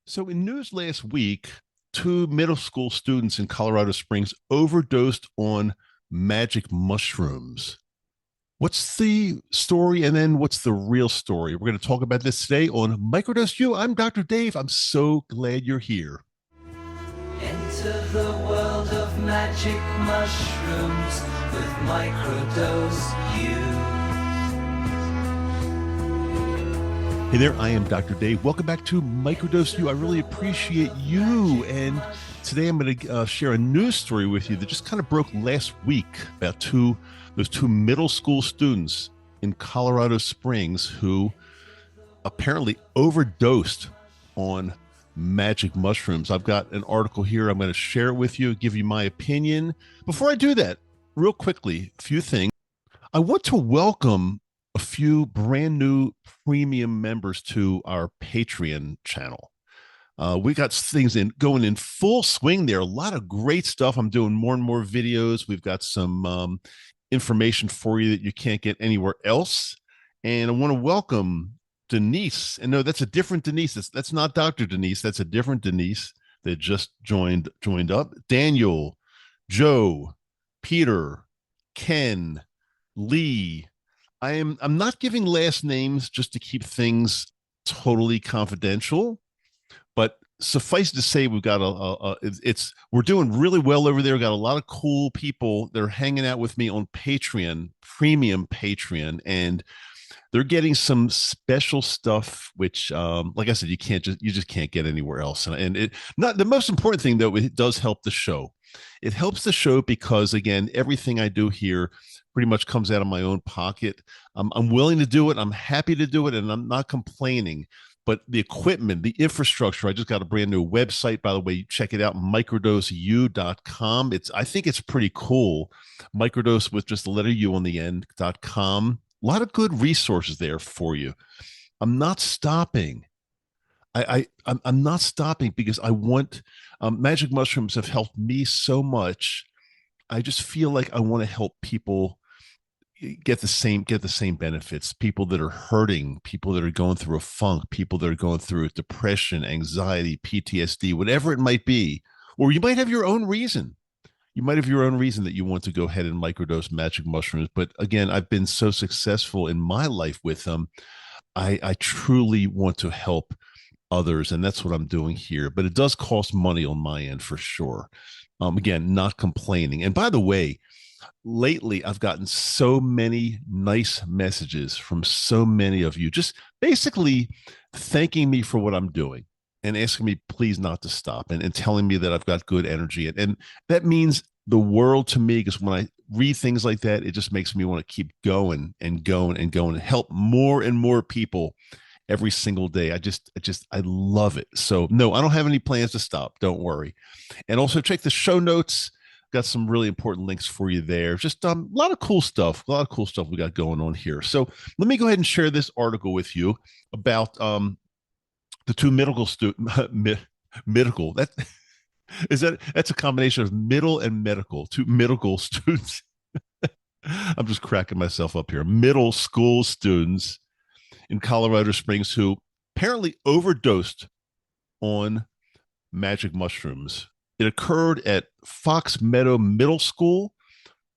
So, in news last week, two middle school students in Colorado Springs overdosed on magic mushrooms. What's the story? And then what's the real story? We're going to talk about this today on Microdose U. I'm Dr. Dave. I'm so glad you're here. Enter the world of magic mushrooms with Microdose U. Hey there, I am Dr. Dave. Welcome back to Microdose U. I really appreciate you. And today I'm going to share a news story with you that just kind of broke last week about those two middle school students in Colorado Springs who apparently overdosed on magic mushrooms. I've got an article here. I'm going to share it with you, give you my opinion. Before I do that, real quickly, a few things. I want to welcome a few brand new premium members to our Patreon channel. We got things going in full swing there. A lot of great stuff. I'm doing more and more videos. We've got some information for you that you can't get anywhere else. And I want to welcome Denise. And no, that's a different Denise. That's not Dr. Denise. That's a different Denise that just joined up. Daniel, Joe, Peter, Ken, Lee. I'm not giving last names just to keep things totally confidential, but suffice to say, we've got we're doing really well over there. We've got a lot of cool people that are hanging out with me on Patreon, premium Patreon, and they're getting some special stuff, which, like I said, you just can't get anywhere else. And it not the most important thing though, it does help the show. It helps the show because again, everything I do here pretty much comes out of my own pocket. I'm willing to do it. I'm happy to do it, and I'm not complaining. But the equipment, the infrastructure, I just got a brand new website, by the way. Check it out, microdoseu.com. I think it's pretty cool. Microdose with just the letter U on the end.com. A lot of good resources there for you. I'm not stopping. I'm not stopping because I want magic mushrooms have helped me so much. I just feel like I want to help people get the same benefits. People that are hurting, people that are going through a funk, people that are going through depression, anxiety, PTSD, whatever it might be. Or you might have your own reason. You might have your own reason that you want to go ahead and microdose magic mushrooms. But again, I've been so successful in my life with them. I truly want to help others, and that's what I'm doing here. But it does cost money on my end for sure. Again, not complaining. And by the way, lately I've gotten so many nice messages from so many of you, just basically thanking me for what I'm doing and asking me please not to stop, and telling me that I've got good energy. And that means the world to me, because when I read things like that, it just makes me want to keep going and going and going and help more and more people every single day. I love it. So no, I don't have any plans to stop. Don't worry. And also check the show notes. Got some really important links for you there. Just a lot of cool stuff. A lot of cool stuff we got going on here. So let me go ahead and share this article with you about the two medical student medical that's a combination of middle and medical. Two medical students. I'm just cracking myself up here. Middle school students in Colorado Springs who apparently overdosed on magic mushrooms. It occurred at Fox Meadow Middle School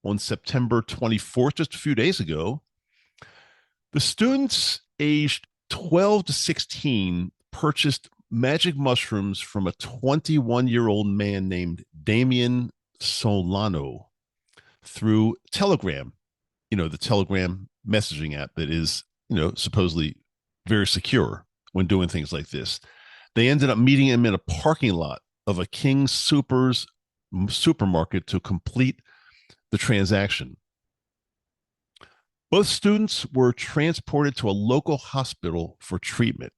on September 24th, just a few days ago. The students aged 12 to 16 purchased magic mushrooms from a 21-year-old man named Damian Solano through Telegram, the Telegram messaging app that is, supposedly very secure when doing things like this. They ended up meeting him in a parking lot of a King Soopers supermarket to complete the transaction. Both students were transported to a local hospital for treatment.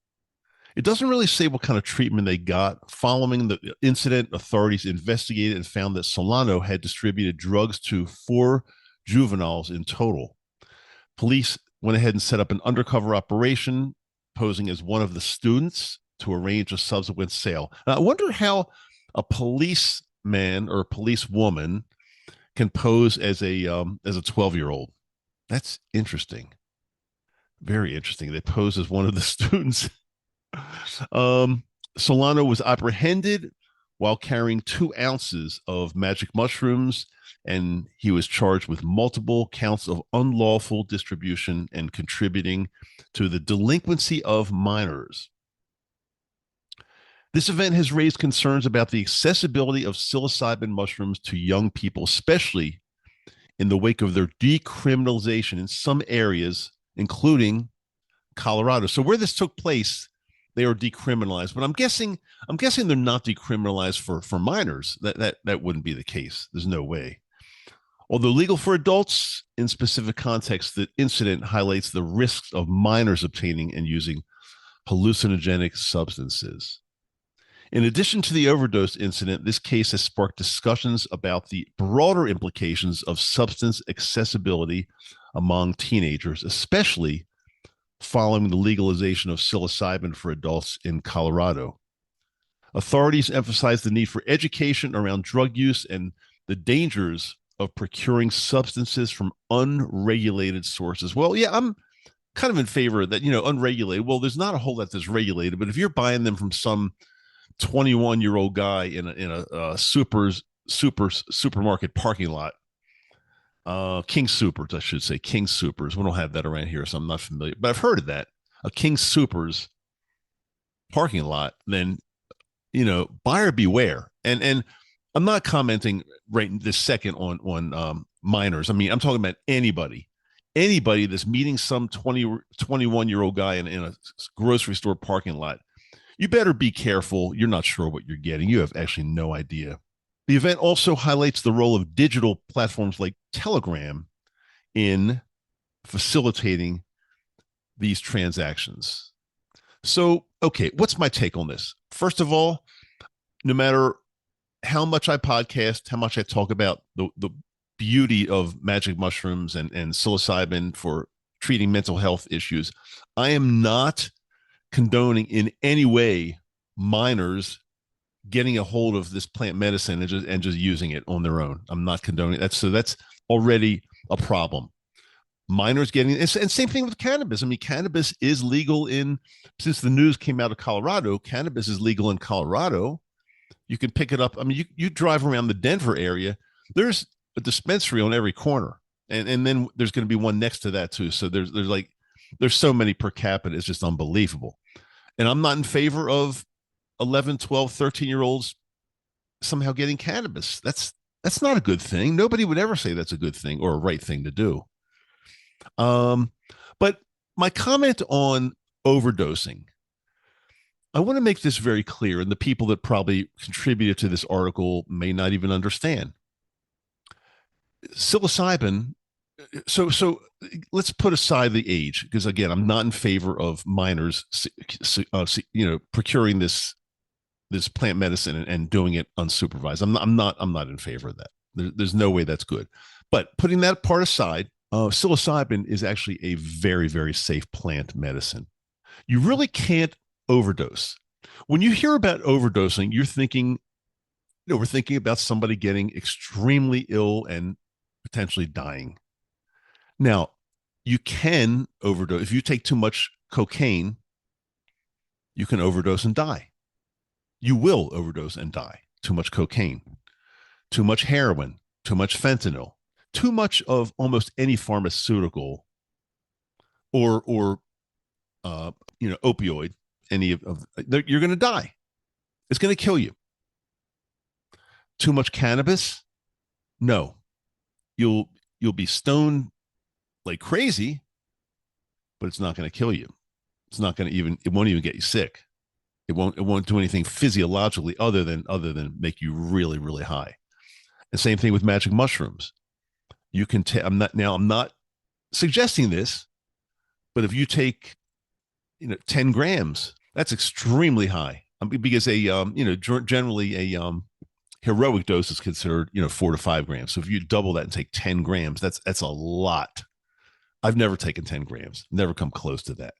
It doesn't really say what kind of treatment they got. Following the incident, authorities investigated and found that Solano had distributed drugs to 4 juveniles in total. Police went ahead and set up an undercover operation, posing as one of the students to arrange a subsequent sale. Now, I wonder how a policeman or a policewoman can pose as a 12-year-old. That's interesting. Very interesting. They pose as one of the students. Solano was apprehended while carrying 2 ounces of magic mushrooms, and he was charged with multiple counts of unlawful distribution and contributing to the delinquency of minors. This event has raised concerns about the accessibility of psilocybin mushrooms to young people, especially in the wake of their decriminalization in some areas, including Colorado. So where this took place, they are decriminalized, but I'm guessing they're not decriminalized for minors. That wouldn't be the case. There's no way. Although legal for adults in specific contexts, the incident highlights the risks of minors obtaining and using hallucinogenic substances. In addition to the overdose incident, this case has sparked discussions about the broader implications of substance accessibility among teenagers, especially following the legalization of psilocybin for adults in Colorado. Authorities emphasize the need for education around drug use and the dangers of procuring substances from unregulated sources. Well, yeah, I'm kind of in favor of that, unregulated. Well, there's not a whole lot that's regulated, but if you're buying them from some 21-year-old guy in a supermarket parking lot, King Supers, I should say, King Supers. We don't have that around here, so I'm not familiar, but I've heard of that. A King Supers parking lot, then buyer beware. And I'm not commenting right this second on minors. I mean, I'm talking about anybody that's meeting some 21-year-old guy in a grocery store parking lot. You better be careful. You're not sure what you're getting. You have actually no idea. The event also highlights the role of digital platforms like Telegram in facilitating these transactions. So, okay, what's my take on this? First of all, no matter how much I podcast, how much I talk about the beauty of magic mushrooms and psilocybin for treating mental health issues, I am not condoning in any way minors getting a hold of this plant medicine and just using it on their own. I'm not condoning that. So that's already a problem. Minors getting, and same thing with cannabis. I mean, cannabis is legal since the news came out of Colorado, cannabis is legal in Colorado. You can pick it up. I mean, you drive around the Denver area, there's a dispensary on every corner. And then there's going to be one next to that too. So there's so many per capita. It's just unbelievable. And I'm not in favor of 11, 12, 13-year-olds somehow getting cannabis. That's not a good thing. Nobody would ever say that's a good thing or a right thing to do. But my comment on overdosing, I want to make this very clear, and the people that probably contributed to this article may not even understand. Psilocybin, so let's put aside the age, because again, I'm not in favor of minors, procuring this plant medicine and doing it unsupervised. I'm not in favor of that. There's no way that's good. But putting that part aside, psilocybin is actually a very, very safe plant medicine. You really can't overdose. When you hear about overdosing, you're thinking, we're thinking about somebody getting extremely ill and potentially dying. Now, you can overdose. If you take too much cocaine, you can overdose and die. You will overdose and die. Too much cocaine, too much heroin, too much fentanyl, too much of almost any pharmaceutical or opioid, you're going to die. It's going to kill you. Too much cannabis? No. You'll be stoned like crazy, but it's not going to kill you. It's not going to it won't even get you sick. It won't do anything physiologically other than make you really, really high. The same thing with magic mushrooms. You can I'm not suggesting this, but if you take 10 grams, that's extremely high. Because generally a heroic dose is considered 4 to 5 grams. So if you double that and take 10 grams, that's a lot. I've never taken 10 grams, never come close to that.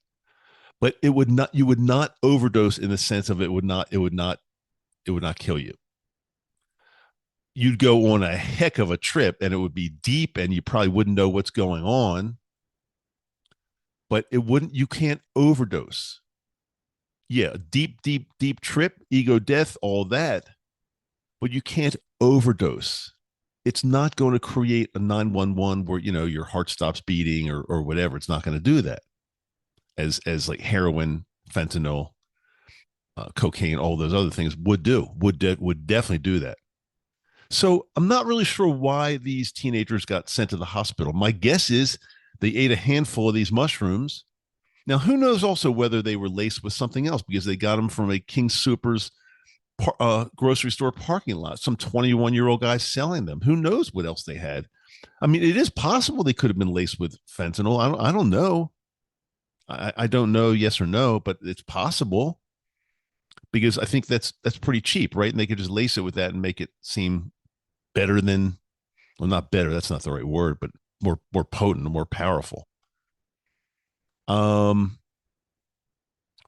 But you would not overdose in the sense of it would not kill you. You'd go on a heck of a trip and it would be deep and you probably wouldn't know what's going on, but you can't overdose. Yeah, deep, deep, deep trip, ego death, all that. But you can't overdose. It's not going to create a 911 where, your heart stops beating or whatever. It's not going to do that as like heroin, fentanyl, cocaine, all those other things would do, would definitely do that. So I'm not really sure why these teenagers got sent to the hospital. My guess is they ate a handful of these mushrooms. Now, who knows also whether they were laced with something else because they got them from a King Soopers grocery store parking lot, some 21-year-old guy selling them. Who knows what else they had? I mean, it is possible they could have been laced with fentanyl. I don't know. I don't know, yes or no, but it's possible because I think that's pretty cheap, right? And they could just lace it with that and make it seem better than, well, not better. That's not the right word, but more potent, more powerful. Um,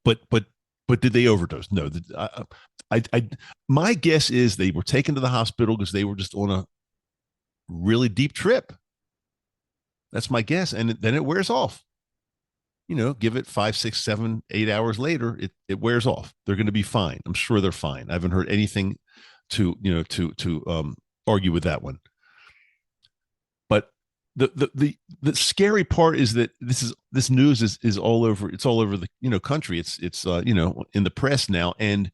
but did they overdose? No. I my guess is they were taken to the hospital because they were just on a really deep trip. That's my guess, and then it wears off. Give it 5, 6, 7, 8 hours later, it wears off. They're going to be fine. I'm sure they're fine. I haven't heard anything to argue with that one. But the scary part is that this news is all over. It's all over the country. It's in the press now, and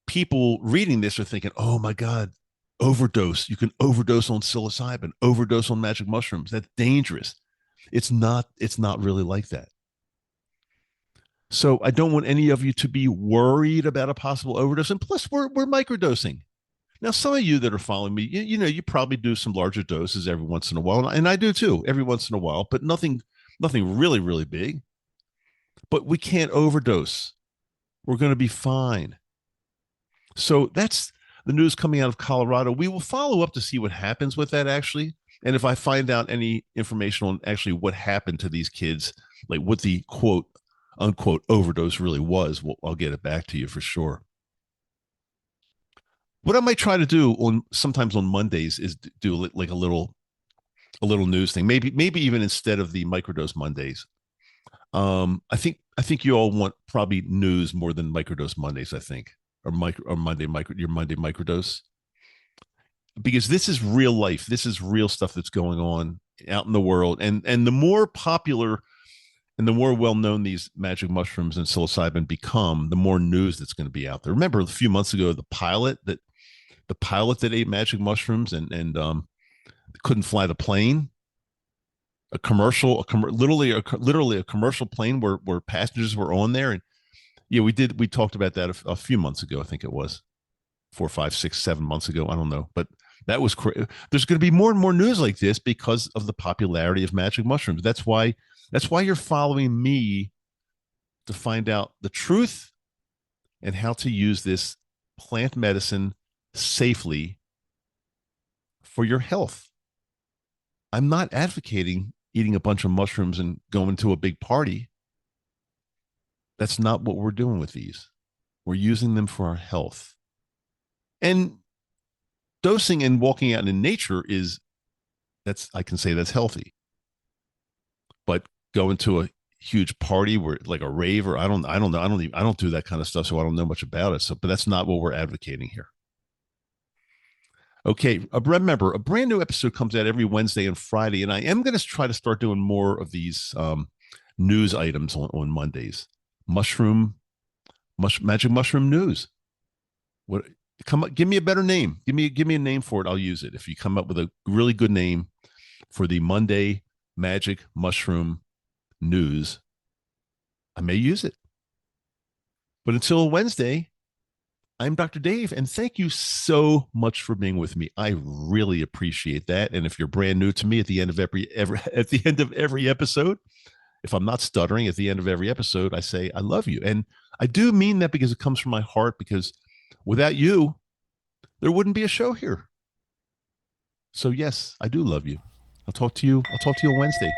people reading this are thinking, oh my God, overdose. You can overdose on psilocybin, overdose on magic mushrooms. That's dangerous. It's not really like that. So I don't want any of you to be worried about a possible overdose. And plus, we're microdosing. Now, some of you that are following me, you probably do some larger doses every once in a while, and I do too, every once in a while, but nothing really, really big. But we can't overdose. We're going to be fine. So that's the news coming out of Colorado. We will follow up to see what happens with that actually, and if I find out any information on actually what happened to these kids, like what the quote unquote overdose really was, I'll get it back to you for sure. What I might try to do on sometimes on Mondays is do like a little news thing. Maybe even instead of the microdose Mondays. I think you all want probably news more than microdose Mondays. I think or your Monday microdose because this is real life. This is real stuff that's going on out in the world, and the more popular and the more well known these magic mushrooms and psilocybin become, the more news that's going to be out there. Remember a few months ago the pilot that ate magic mushrooms and couldn't fly the plane. Literally a commercial plane where passengers were on there, and yeah, we talked about that a few months ago. I think it was 4, 5, 6, 7 months ago. I don't know, but that was crazy. There's going to be more and more news like this because of the popularity of magic mushrooms. That's why you're following me to find out the truth and how to use this plant medicine safely for your health. I'm not advocating eating a bunch of mushrooms and going to a big party. That's not what we're doing with these. We're using them for our health. And dosing and walking out in nature I can say that's healthy. But going to a huge party where like a rave or I don't know, I don't do that kind of stuff, so I don't know much about it. So, but that's not what we're advocating here. Okay, remember, a brand new episode comes out every Wednesday and Friday, and I am going to try to start doing more of these news items on Mondays. Magic mushroom news. What? Come up, give me a better name. Give me a name for it. I'll use it. If you come up with a really good name for the Monday magic mushroom news, I may use it. But until Wednesday, I'm Dr. Dave, and thank you so much for being with me. I really appreciate that. And if you're brand new to me at the end of every episode, if I'm not stuttering at the end of every episode, I say I love you. And I do mean that because it comes from my heart, because without you, there wouldn't be a show here. So yes, I do love you. I'll talk to you on Wednesday.